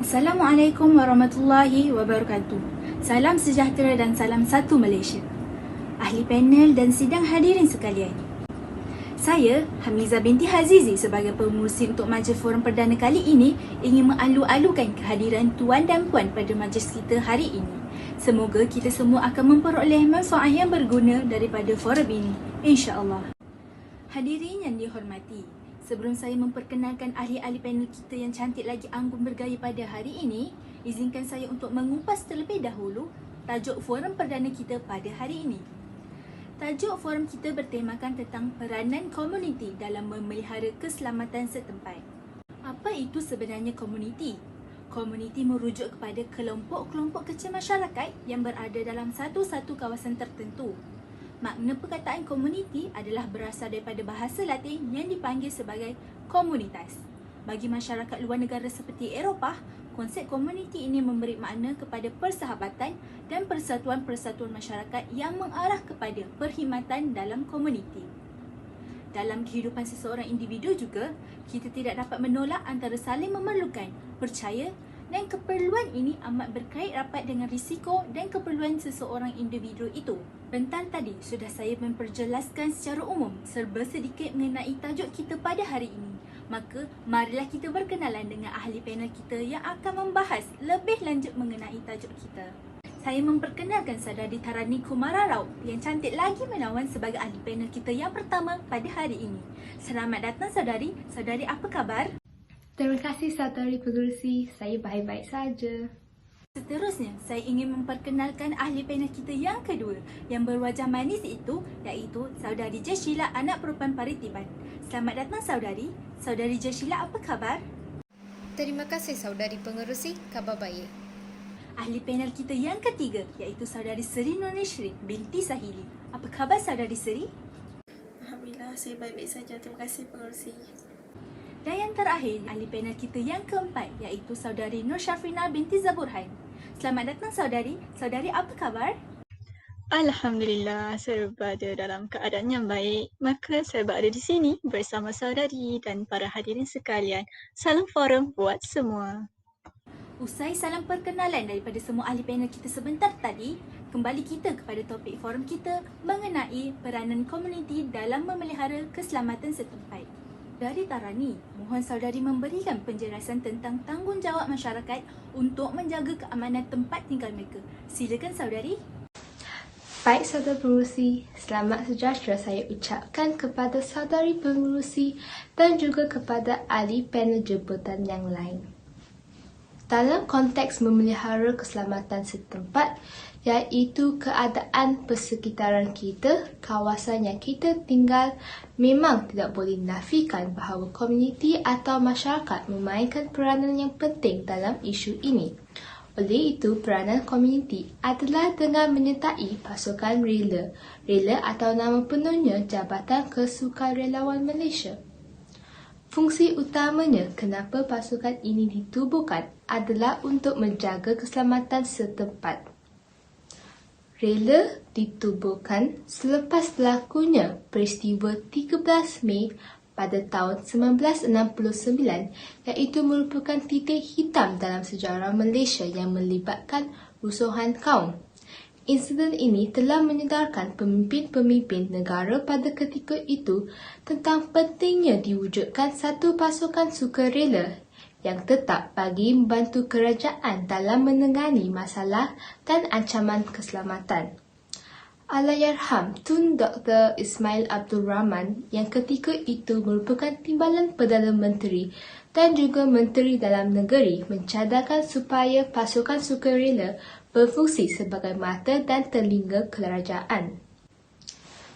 Assalamualaikum warahmatullahi wabarakatuh. Salam sejahtera dan salam satu Malaysia. Ahli panel dan sidang hadirin sekalian. Saya, Hamizah binti Hazizi sebagai pengurusi untuk majlis forum perdana kali ini ingin mengalu-alukan kehadiran tuan dan puan pada majlis kita hari ini. Semoga kita semua akan memperoleh manfaat yang berguna daripada forum ini, insya-Allah. Hadirin yang dihormati, sebelum saya memperkenalkan ahli-ahli panel kita yang cantik lagi anggun bergaya pada hari ini, izinkan saya untuk mengupas terlebih dahulu tajuk forum perdana kita pada hari ini. Tajuk forum kita bertemakan tentang peranan komuniti dalam memelihara keselamatan setempat. Apa itu sebenarnya komuniti? Komuniti merujuk kepada kelompok-kelompok kecil masyarakat yang berada dalam satu-satu kawasan tertentu. Makna perkataan komuniti adalah berasal daripada bahasa Latin yang dipanggil sebagai komunitas. Bagi masyarakat luar negara seperti Eropah, konsep komuniti ini memberi makna kepada persahabatan dan persatuan-persatuan masyarakat yang mengarah kepada perkhidmatan dalam komuniti. Dalam kehidupan seseorang individu juga, kita tidak dapat menolak antara saling memerlukan, percaya dan keperluan ini amat berkait rapat dengan risiko dan keperluan seseorang individu itu. Bentar tadi sudah saya memperjelaskan secara umum serba sedikit mengenai tajuk kita pada hari ini. Maka marilah kita berkenalan dengan ahli panel kita yang akan membahas lebih lanjut mengenai tajuk kita. Saya memperkenalkan saudari Tarani Kumara Raup yang cantik lagi menawan sebagai ahli panel kita yang pertama pada hari ini. Selamat datang saudari. Saudari apa khabar? Terima kasih saudari pengerusi, saya baik-baik saja. Seterusnya, saya ingin memperkenalkan ahli panel kita yang kedua yang berwajah manis itu iaitu saudari Jeshila, anak perempuan Paritiban. Selamat datang saudari. Saudari Jeshila apa khabar? Terima kasih saudari pengerusi, khabar baik. Ahli panel kita yang ketiga iaitu saudari Seri Nurishri binti Sahili. Apa khabar saudari Seri? Alhamdulillah, saya baik-baik saja. Terima kasih pengerusi. Dan yang terakhir, ahli panel kita yang keempat iaitu saudari Nur Syafrina binti Zaburhan. Selamat datang saudari. Saudari apa khabar? Alhamdulillah, saya berada dalam keadaan yang baik. Maka saya berada di sini bersama saudari dan para hadirin sekalian. Salam forum buat semua. Usai salam perkenalan daripada semua ahli panel kita sebentar tadi, kembali kita kepada topik forum kita mengenai peranan komuniti dalam memelihara keselamatan setempat. Dari Tarani, mohon saudari memberikan penjelasan tentang tanggungjawab masyarakat untuk menjaga keamanan tempat tinggal mereka. Silakan saudari. Baik saudara pengerusi, selamat sejahtera saya ucapkan kepada saudari pengerusi dan juga kepada ahli panel jemputan yang lain. Dalam konteks memelihara keselamatan setempat, iaitu keadaan persekitaran kita, kawasan yang kita tinggal, memang tidak boleh nafikan bahawa komuniti atau masyarakat memainkan peranan yang penting dalam isu ini. Oleh itu, peranan komuniti adalah dengan menyertai pasukan rela. Rela atau nama penuhnya Jabatan Kesukarelawan Malaysia. Fungsi utamanya kenapa pasukan ini ditubuhkan adalah untuk menjaga keselamatan setempat. Rela ditubuhkan selepas berlakunya peristiwa 13 Mei pada tahun 1969 iaitu merupakan titik hitam dalam sejarah Malaysia yang melibatkan rusuhan kaum. Insiden ini telah menyedarkan pemimpin-pemimpin negara pada ketika itu tentang pentingnya diwujudkan satu pasukan sukarela yang tetap bagi membantu kerajaan dalam menangani masalah dan ancaman keselamatan. Allahyarham Tun Dr. Ismail Abdul Rahman yang ketika itu merupakan Timbalan Perdana Menteri dan juga Menteri Dalam Negeri mencadarkan supaya pasukan sukarela berfungsi sebagai mata dan telinga kerajaan.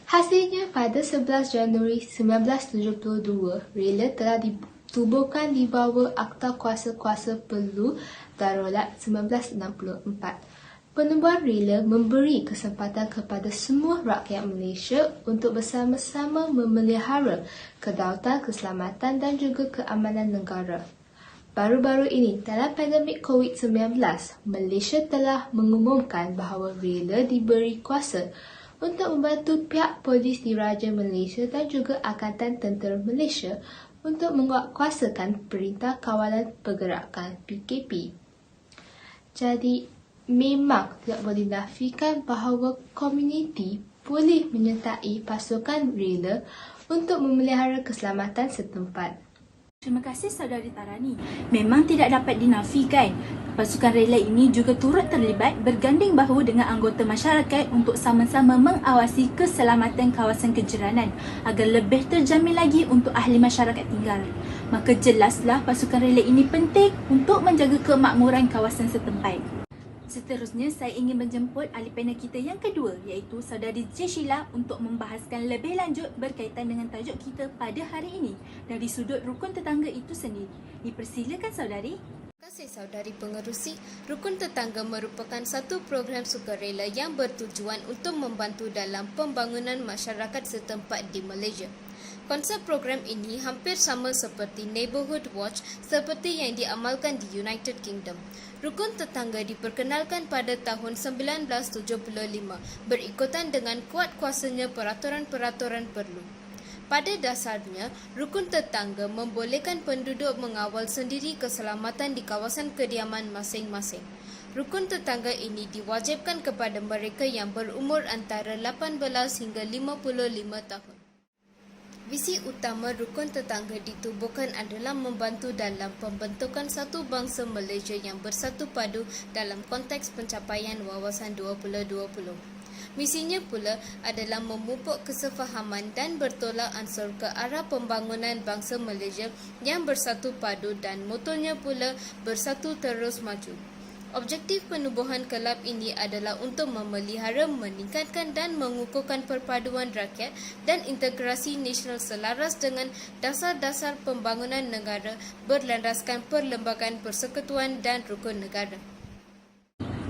Hasilnya pada 11 Januari 1972, rela telah ditubuhkan di bawah Akta Kuasa-Kuasa Perlu Darurat 1964. Penubuhan rela memberi kesempatan kepada semua rakyat Malaysia untuk bersama-sama memelihara kedaulatan, keselamatan dan juga keamanan negara. Baru-baru ini, dalam pandemik COVID-19, Malaysia telah mengumumkan bahawa rela diberi kuasa untuk membantu pihak polis diraja Malaysia dan juga Angkatan Tentera Malaysia untuk menguatkuasakan Perintah Kawalan Pergerakan PKP. Jadi, memang tidak boleh dinafikan bahawa komuniti boleh menyertai pasukan rela untuk memelihara keselamatan setempat. Terima kasih Saudari Tarani. Memang tidak dapat dinafikan. Pasukan rela ini juga turut terlibat berganding bahu dengan anggota masyarakat untuk sama-sama mengawasi keselamatan kawasan kejiranan agar lebih terjamin lagi untuk ahli masyarakat tinggal. Maka jelaslah pasukan rela ini penting untuk menjaga kemakmuran kawasan setempat. Seterusnya, saya ingin menjemput ahli panel kita yang kedua iaitu Saudari J. Sheila untuk membahaskan lebih lanjut berkaitan dengan tajuk kita pada hari ini dari sudut rukun tetangga itu sendiri. Dipersilakan Saudari. Terima kasih Saudari Pengerusi. Rukun Tetangga merupakan satu program sukarela yang bertujuan untuk membantu dalam pembangunan masyarakat setempat di Malaysia. Konsep program ini hampir sama seperti Neighbourhood Watch seperti yang diamalkan di United Kingdom. Rukun Tetangga diperkenalkan pada tahun 1975 berikutan dengan kuat kuasanya peraturan-peraturan perlu. Pada dasarnya, Rukun Tetangga membolehkan penduduk mengawal sendiri keselamatan di kawasan kediaman masing-masing. Rukun tetangga ini diwajibkan kepada mereka yang berumur antara 18 hingga 55 tahun. Visi utama Rukun Tetangga ditubuhkan adalah membantu dalam pembentukan satu bangsa Malaysia yang bersatu padu dalam konteks pencapaian Wawasan 2020. Misinya pula adalah memupuk kesefahaman dan bertolak ansur ke arah pembangunan bangsa Malaysia yang bersatu padu dan motonya pula bersatu terus maju. Objektif penubuhan kelab ini adalah untuk memelihara, meningkatkan dan mengukuhkan perpaduan rakyat dan integrasi nasional selaras dengan dasar-dasar pembangunan negara berlandaskan Perlembagaan Persekutuan dan Rukun Negara.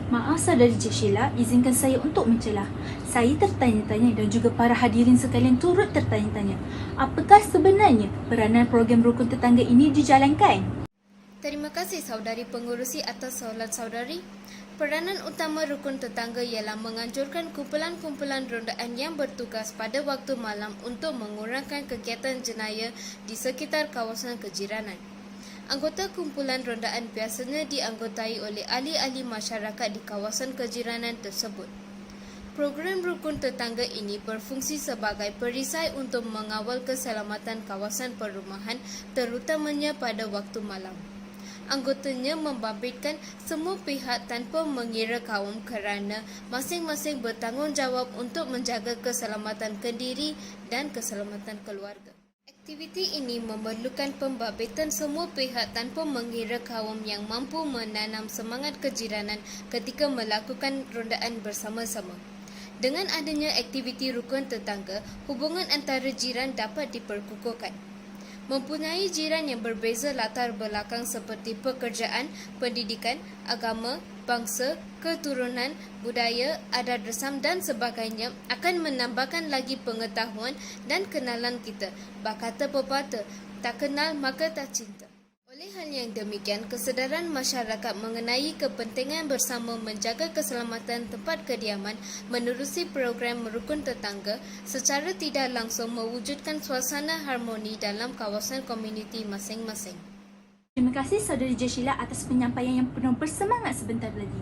Maaf Saudari J. Sheila, izinkan saya untuk mencelah. Saya tertanya-tanya dan juga para hadirin sekalian turut tertanya-tanya. Apakah sebenarnya peranan program Rukun Tetangga ini dijalankan? Terima kasih Saudari Pengerusi atas soalan Saudari. Peranan utama Rukun Tetangga ialah menganjurkan kumpulan-kumpulan rondaan yang bertugas pada waktu malam untuk mengurangkan kegiatan jenayah di sekitar kawasan kejiranan. Anggota kumpulan rondaan biasanya dianggotai oleh ahli-ahli masyarakat di kawasan kejiranan tersebut. Program Rukun Tetangga ini berfungsi sebagai perisai untuk mengawal keselamatan kawasan perumahan terutamanya pada waktu malam. Anggotanya membabitkan semua pihak tanpa mengira kaum kerana masing-masing bertanggungjawab untuk menjaga keselamatan kendiri dan keselamatan keluarga. Aktiviti ini memerlukan pembabitan semua pihak tanpa mengira kaum yang mampu menanam semangat kejiranan ketika melakukan rondaan bersama-sama. Dengan adanya aktiviti Rukun Tetangga, hubungan antara jiran dapat diperkukuhkan. Mempunyai jiran yang berbeza latar belakang seperti pekerjaan, pendidikan, agama, bangsa, keturunan, budaya, adat resam dan sebagainya akan menambahkan lagi pengetahuan dan kenalan kita. Berkata pepatah, tak kenal maka tak cinta. Oleh hal yang demikian, kesedaran masyarakat mengenai kepentingan bersama menjaga keselamatan tempat kediaman menerusi program Rukun Tetangga secara tidak langsung mewujudkan suasana harmoni dalam kawasan komuniti masing-masing. Terima kasih Saudari J. Sheila atas penyampaian yang penuh bersemangat sebentar tadi.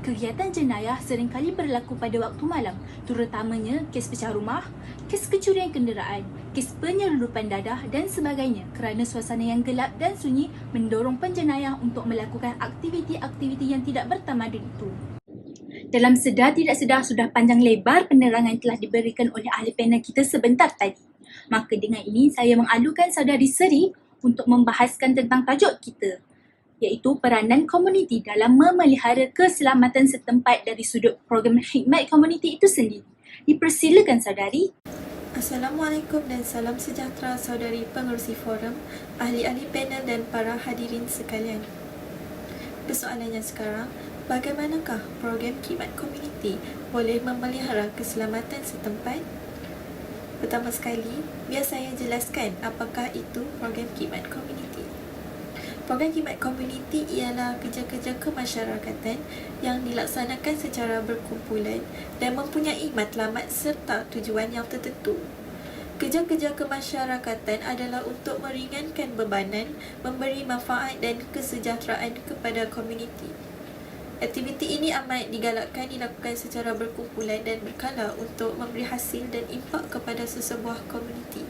Kegiatan jenayah seringkali berlaku pada waktu malam, terutamanya kes pecah rumah, kes kecurian kenderaan, kes penyelundupan dadah dan sebagainya kerana suasana yang gelap dan sunyi mendorong penjenayah untuk melakukan aktiviti-aktiviti yang tidak bertamadun itu. Dalam sedar tidak sedar sudah panjang lebar penerangan yang telah diberikan oleh ahli panel kita sebentar tadi. Maka dengan ini saya mengalukan Saudari Seri untuk membahaskan tentang tajuk kita, iaitu peranan komuniti dalam memelihara keselamatan setempat dari sudut program khidmat komuniti itu sendiri. Dipersilakan Saudari. Assalamualaikum dan salam sejahtera Saudari Pengerusi Forum, ahli-ahli panel dan para hadirin sekalian. Persoalannya sekarang, bagaimanakah program khidmat komuniti boleh memelihara keselamatan setempat? Pertama sekali, biar saya jelaskan apakah itu program khidmat komuniti. Program khidmat komuniti ialah kerja-kerja kemasyarakatan yang dilaksanakan secara berkumpulan dan mempunyai matlamat serta tujuan yang tertentu. Kerja-kerja kemasyarakatan adalah untuk meringankan bebanan, memberi manfaat dan kesejahteraan kepada komuniti. Aktiviti ini amat digalakkan dilakukan secara berkumpulan dan berkala untuk memberi hasil dan impak kepada sesebuah komuniti.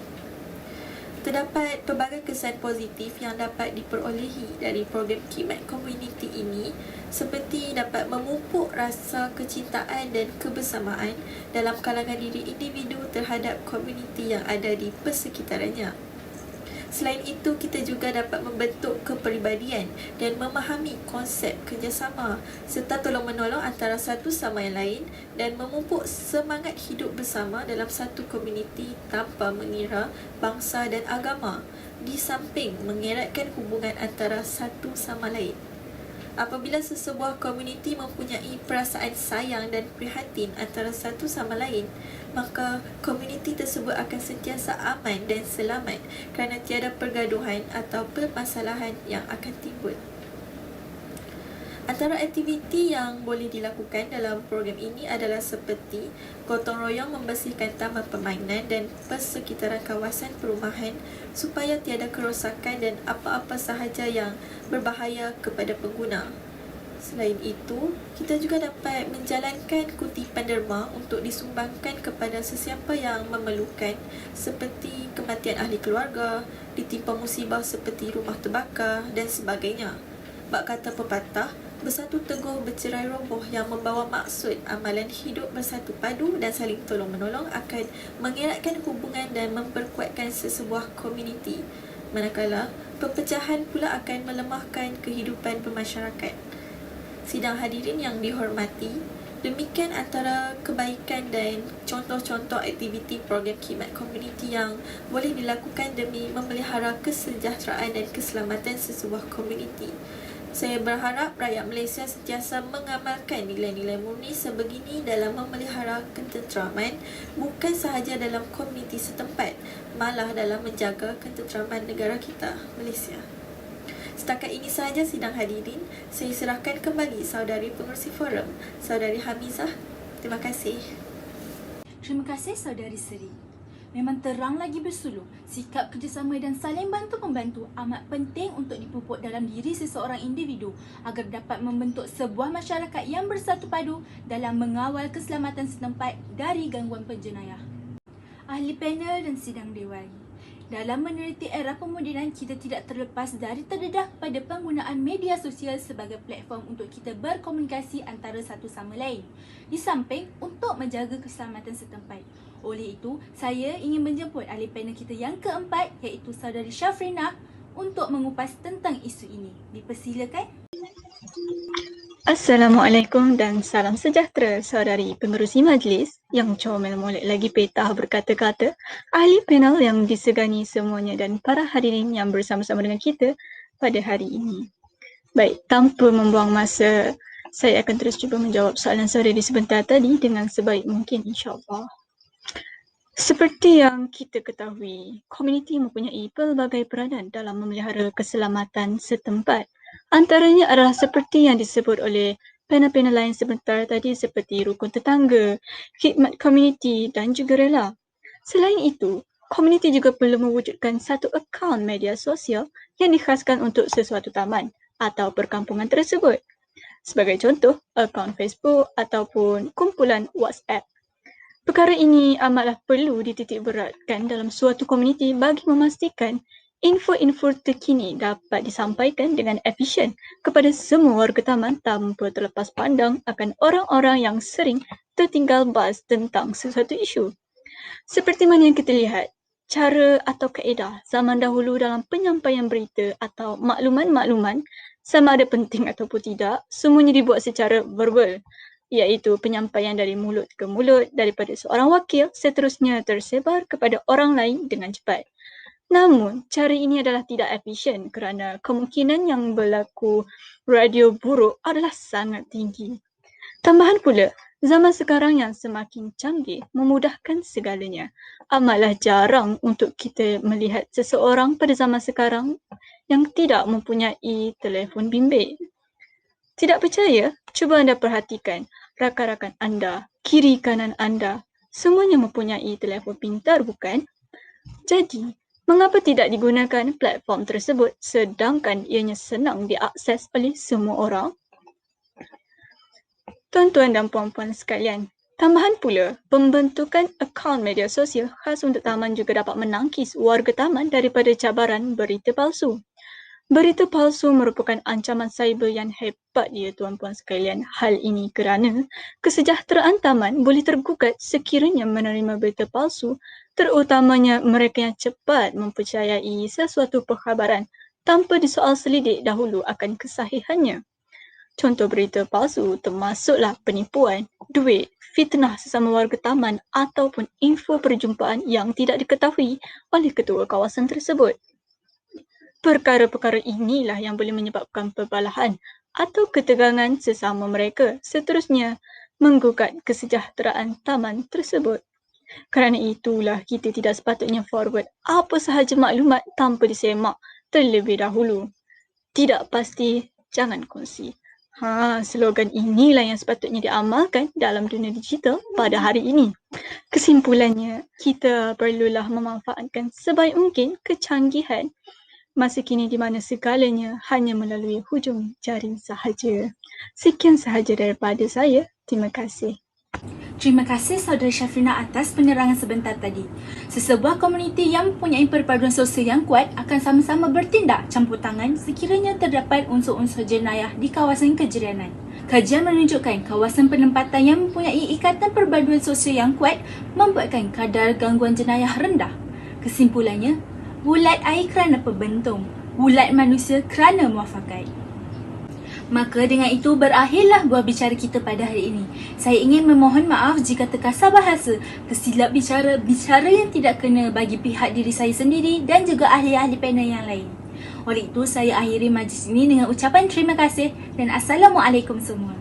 Terdapat pelbagai kesan positif yang dapat diperolehi dari program khidmat komuniti ini, seperti dapat memupuk rasa kecintaan dan kebersamaan dalam kalangan diri individu terhadap komuniti yang ada di persekitarannya. Selain itu, kita juga dapat membentuk kepribadian dan memahami konsep kerjasama serta tolong-menolong antara satu sama yang lain dan memupuk semangat hidup bersama dalam satu komuniti tanpa mengira bangsa dan agama, di samping mengeratkan hubungan antara satu sama lain. Apabila sesebuah komuniti mempunyai perasaan sayang dan prihatin antara satu sama lain, maka komuniti tersebut akan sentiasa aman dan selamat kerana tiada pergaduhan atau permasalahan yang akan timbul. Antara aktiviti yang boleh dilakukan dalam program ini adalah seperti gotong royong membersihkan taman permainan dan persekitaran kawasan perumahan supaya tiada kerosakan dan apa-apa sahaja yang berbahaya kepada pengguna. Selain itu, kita juga dapat menjalankan kutipan derma untuk disumbangkan kepada sesiapa yang memerlukan, seperti kematian ahli keluarga, ditimpa musibah seperti rumah terbakar dan sebagainya. Bak kata pepatah, bersatu teguh bercerai roboh yang membawa maksud amalan hidup bersatu padu dan saling tolong-menolong akan mengeratkan hubungan dan memperkuatkan sesebuah komuniti. Manakala, perpecahan pula akan melemahkan kehidupan bermasyarakat. Sidang hadirin yang dihormati, demikian antara kebaikan dan contoh-contoh aktiviti program khidmat komuniti yang boleh dilakukan demi memelihara kesejahteraan dan keselamatan sesebuah komuniti. Saya berharap rakyat Malaysia sentiasa mengamalkan nilai-nilai murni sebegini dalam memelihara ketenteraman, bukan sahaja dalam komuniti setempat, malah dalam menjaga ketenteraman negara kita, Malaysia. Setakat ini sahaja sidang hadirin. Saya serahkan kembali saudari pengerusi forum, saudari Hamizah. Terima kasih. Terima kasih saudari Seri. Memang terang lagi bersuluh, sikap kerjasama dan saling bantu-membantu amat penting untuk dipupuk dalam diri seseorang individu agar dapat membentuk sebuah masyarakat yang bersatu padu dalam mengawal keselamatan setempat dari gangguan penjenayah. Ahli panel dan sidang dewan, dalam meneliti era kemodenan, kita tidak terlepas dari terdedah pada penggunaan media sosial sebagai platform untuk kita berkomunikasi antara satu sama lain, di samping untuk menjaga keselamatan setempat. Oleh itu, saya ingin menjemput ahli panel kita yang keempat, iaitu saudari Syafrinah, untuk mengupas tentang isu ini. Dipersilakan. Assalamualaikum dan salam sejahtera saudari pengerusi majlis yang comel molek lagi petah berkata-kata, ahli panel yang disegani semuanya dan para hadirin yang bersama-sama dengan kita pada hari ini. Baik, tanpa membuang masa, saya akan terus cuba menjawab soalan saudari sebentar tadi dengan sebaik mungkin insya-Allah. Seperti yang kita ketahui, komuniti mempunyai pelbagai peranan dalam memelihara keselamatan setempat. Antaranya adalah seperti yang disebut oleh panel-panel lain sebentar tadi seperti rukun tetangga, khidmat komuniti dan juga rela. Selain itu, komuniti juga perlu mewujudkan satu akaun media sosial yang dikhaskan untuk sesuatu taman atau perkampungan tersebut. Sebagai contoh, akaun Facebook ataupun kumpulan WhatsApp. Perkara ini amatlah perlu dititik beratkan dalam suatu komuniti bagi memastikan info-info terkini dapat disampaikan dengan efisien kepada semua warga taman tanpa terlepas pandang akan orang-orang yang sering tertinggal bas tentang sesuatu isu. Seperti mana yang kita lihat, cara atau kaedah zaman dahulu dalam penyampaian berita atau makluman-makluman sama ada penting ataupun tidak, semuanya dibuat secara verbal, iaitu penyampaian dari mulut ke mulut daripada seorang wakil seterusnya tersebar kepada orang lain dengan cepat. Namun, cara ini adalah tidak efisien kerana kemungkinan yang berlaku radio buruk adalah sangat tinggi. Tambahan pula, zaman sekarang yang semakin canggih memudahkan segalanya. Amatlah jarang untuk kita melihat seseorang pada zaman sekarang yang tidak mempunyai telefon bimbit. Tidak percaya? Cuba anda perhatikan rakan-rakan anda, kiri kanan anda, semuanya mempunyai telefon pintar bukan? Jadi, mengapa tidak digunakan platform tersebut sedangkan ianya senang diakses oleh semua orang? Tuan-tuan dan puan-puan sekalian, tambahan pula, pembentukan akaun media sosial khas untuk taman juga dapat menangkis warga taman daripada cabaran berita palsu. Berita palsu merupakan ancaman cyber yang hebat ya tuan-puan sekalian. Hal ini kerana kesejahteraan taman boleh tergugat sekiranya menerima berita palsu, terutamanya mereka yang cepat mempercayai sesuatu perkhabaran tanpa disoal selidik dahulu akan kesahihannya. Contoh berita palsu termasuklah penipuan, duit, fitnah sesama warga taman ataupun info perjumpaan yang tidak diketahui oleh ketua kawasan tersebut. Perkara-perkara inilah yang boleh menyebabkan perbalahan atau ketegangan sesama mereka, seterusnya menggugat kesejahteraan taman tersebut. Kerana itulah kita tidak sepatutnya forward apa sahaja maklumat tanpa disemak terlebih dahulu. Tidak pasti, jangan kongsi. Slogan inilah yang sepatutnya diamalkan dalam dunia digital pada hari ini. Kesimpulannya, kita perlulah memanfaatkan sebaik mungkin kecanggihan masa kini di mana segalanya hanya melalui hujung jari sahaja. Sekian sahaja daripada saya. Terima kasih. Terima kasih Saudara Syafrina atas penerangan sebentar tadi. Sesebuah komuniti yang mempunyai perpaduan sosial yang kuat akan sama-sama bertindak campur tangan sekiranya terdapat unsur-unsur jenayah di kawasan kejiranan. Kajian menunjukkan kawasan penempatan yang mempunyai ikatan perpaduan sosial yang kuat membuatkan kadar gangguan jenayah rendah. Kesimpulannya, bulat air kerana pembentung, bulat manusia kerana muafakat. Maka dengan itu berakhirlah buah bicara kita pada hari ini. Saya ingin memohon maaf jika terkasar bahasa, tersilap bicara yang tidak kena bagi pihak diri saya sendiri dan juga ahli-ahli panel yang lain. Oleh itu, saya akhiri majlis ini dengan ucapan terima kasih dan Assalamualaikum semua.